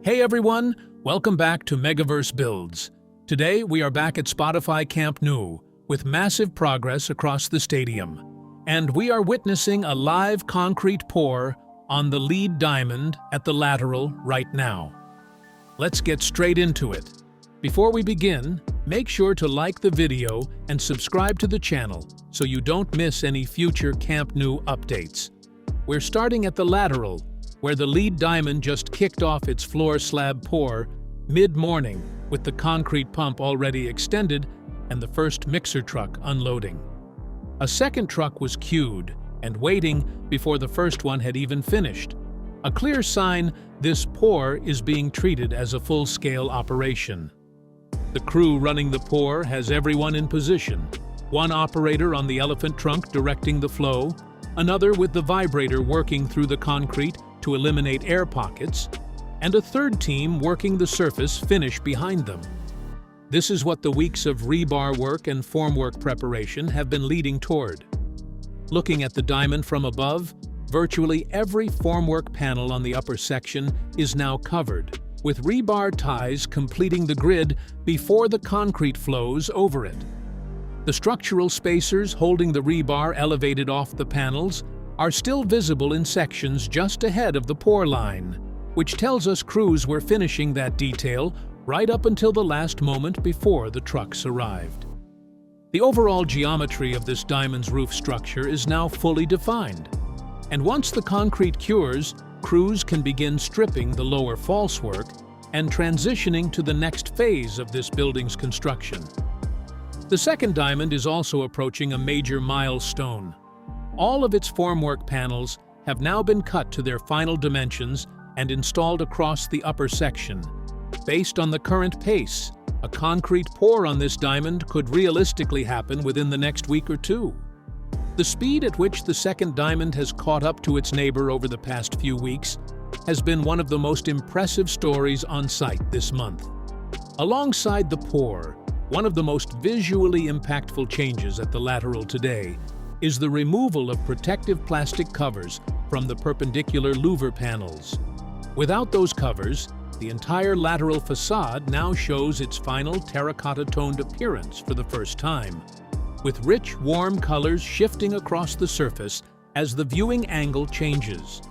Hey everyone, welcome back to Megaverse Builds. Today we are back at Spotify Camp Nou with massive progress across the stadium. And we are witnessing a live concrete pour on the lead diamond at the Lateral right now. Let's get straight into it. Before we begin, make sure to like the video and subscribe to the channel so you don't miss any future Camp Nou updates. We're starting at the Lateral, where the lead diamond just kicked off its floor slab pour mid-morning with the concrete pump already extended and the first mixer truck unloading. A second truck was queued and waiting before the first one had even finished. A clear sign this pour is being treated as a full-scale operation. The crew running the pour has everyone in position. One operator on the elephant trunk directing the flow, another with the vibrator working through the concrete to eliminate air pockets, and a third team working the surface finish behind them. This is what the weeks of rebar work and formwork preparation have been leading toward. Looking at the diamond from above, virtually every formwork panel on the upper section is now covered, with rebar ties completing the grid before the concrete flows over it. The structural spacers holding the rebar elevated off the panels are still visible in sections just ahead of the pour line, which tells us crews were finishing that detail right up until the last moment before the trucks arrived. The overall geometry of this diamond's roof structure is now fully defined, and once the concrete cures, crews can begin stripping the lower falsework and transitioning to the next phase of this building's construction. The second diamond is also approaching a major milestone. All of its formwork panels have now been cut to their final dimensions and installed across the upper section. Based on the current pace, a concrete pour on this diamond could realistically happen within the next week or two. The speed at which the second diamond has caught up to its neighbor over the past few weeks has been one of the most impressive stories on site this month. Alongside the pour, one of the most visually impactful changes at the Lateral today is the removal of protective plastic covers from the perpendicular louver panels. Without those covers, the entire Lateral façade now shows its final terracotta-toned appearance for the first time, with rich, warm colors shifting across the surface as the viewing angle changes.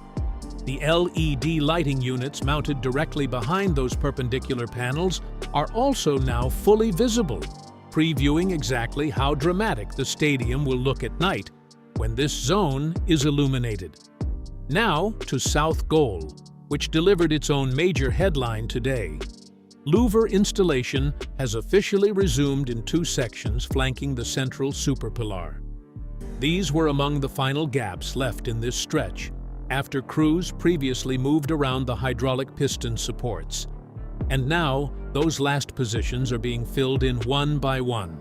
The LED lighting units mounted directly behind those perpendicular panels are also now fully visible, previewing exactly how dramatic the stadium will look at night when this zone is illuminated. Now to South Goal, which delivered its own major headline today. Louver installation has officially resumed in two sections flanking the central superpilar. These were among the final gaps left in this stretch, after crews previously moved around the hydraulic piston supports. And now, those last positions are being filled in one by one.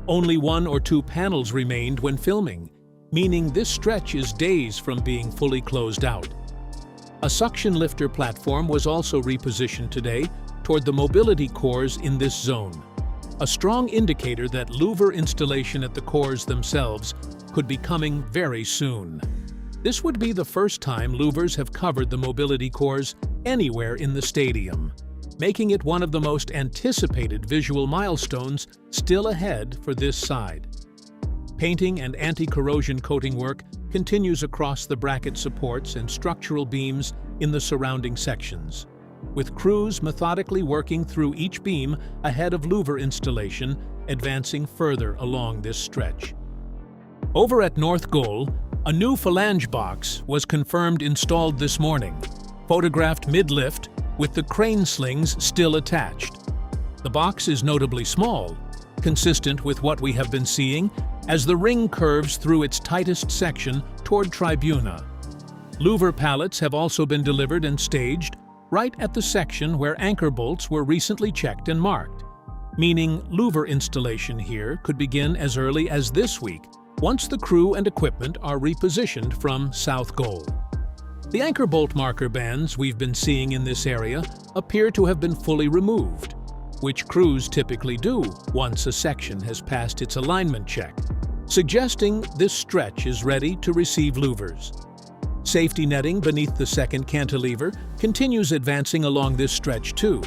Only one or two panels remained when filming, meaning this stretch is days from being fully closed out. A suction lifter platform was also repositioned today toward the mobility cores in this zone, a strong indicator that louver installation at the cores themselves could be coming very soon. This would be the first time louvers have covered the mobility cores anywhere in the stadium, making it one of the most anticipated visual milestones still ahead for this side. Painting and anti-corrosion coating work continues across the bracket supports and structural beams in the surrounding sections, with crews methodically working through each beam ahead of louver installation, advancing further along this stretch. Over at North Goal, a new phalange box was confirmed installed this morning, photographed mid-lift with the crane slings still attached. The box is notably small, consistent with what we have been seeing as the ring curves through its tightest section toward tribuna. Louver pallets have also been delivered and staged right at the section where anchor bolts were recently checked and marked, meaning louver installation here could begin as early as this week, once the crew and equipment are repositioned from South Goal. The anchor bolt marker bands we've been seeing in this area appear to have been fully removed, which crews typically do once a section has passed its alignment check, suggesting this stretch is ready to receive louvers. Safety netting beneath the second cantilever continues advancing along this stretch too,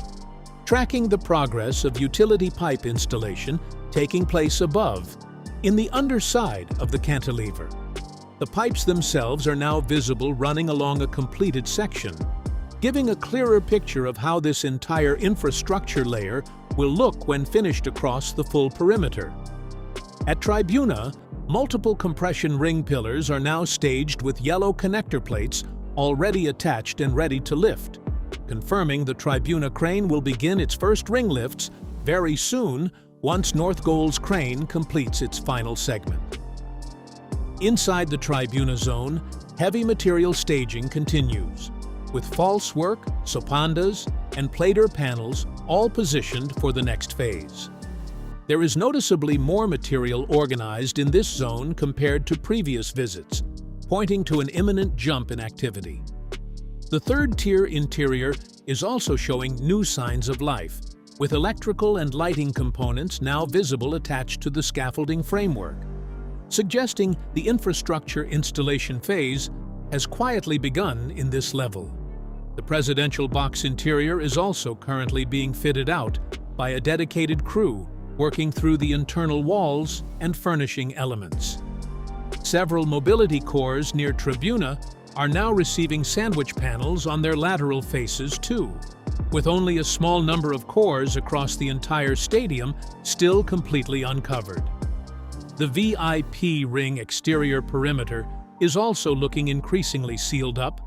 tracking the progress of utility pipe installation taking place above, in the underside of the cantilever. The pipes themselves are now visible running along a completed section, giving a clearer picture of how this entire infrastructure layer will look when finished across the full perimeter. At Tribuna, multiple compression ring pillars are now staged with yellow connector plates already attached and ready to lift, confirming the Tribuna crane will begin its first ring lifts very soon once North Goal's crane completes its final segment. Inside the Tribuna zone, heavy material staging continues, with false work, sopandas, and plater panels all positioned for the next phase. There is noticeably more material organized in this zone compared to previous visits, pointing to an imminent jump in activity. The third-tier interior is also showing new signs of life, with electrical and lighting components now visible attached to the scaffolding framework, suggesting the infrastructure installation phase has quietly begun in this level. The presidential box interior is also currently being fitted out by a dedicated crew working through the internal walls and furnishing elements. Several mobility cores near Tribuna are now receiving sandwich panels on their lateral faces too, with only a small number of cores across the entire stadium still completely uncovered. The VIP ring exterior perimeter is also looking increasingly sealed up,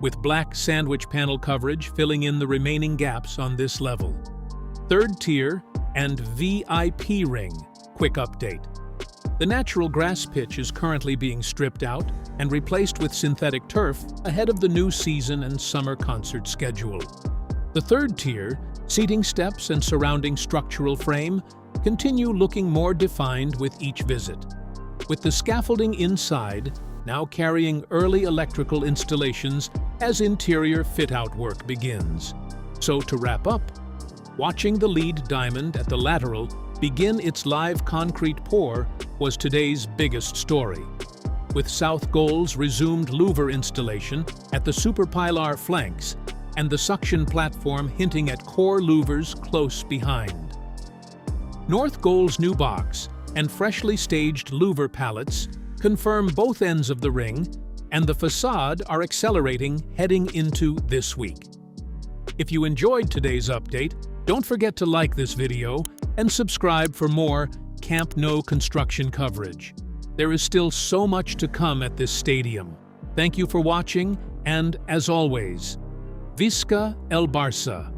with black sandwich panel coverage filling in the remaining gaps on this level. Third tier and VIP ring, quick update. The natural grass pitch is currently being stripped out and replaced with synthetic turf ahead of the new season and summer concert schedule. The third tier, seating steps and surrounding structural frame, continue looking more defined with each visit, with the scaffolding inside now carrying early electrical installations as interior fit-out work begins. So to wrap up, watching the lead diamond at the Lateral begin its live concrete pour was today's biggest story, with South Goal's resumed louver installation at the superpilar flanks and the suction platform hinting at core louvers close behind. North Goal's new box and freshly staged louver pallets confirm both ends of the ring, and the façade are accelerating heading into this week. If you enjoyed today's update, don't forget to like this video and subscribe for more Camp Nou construction coverage. There is still so much to come at this stadium. Thank you for watching, and as always, Visca el Barça!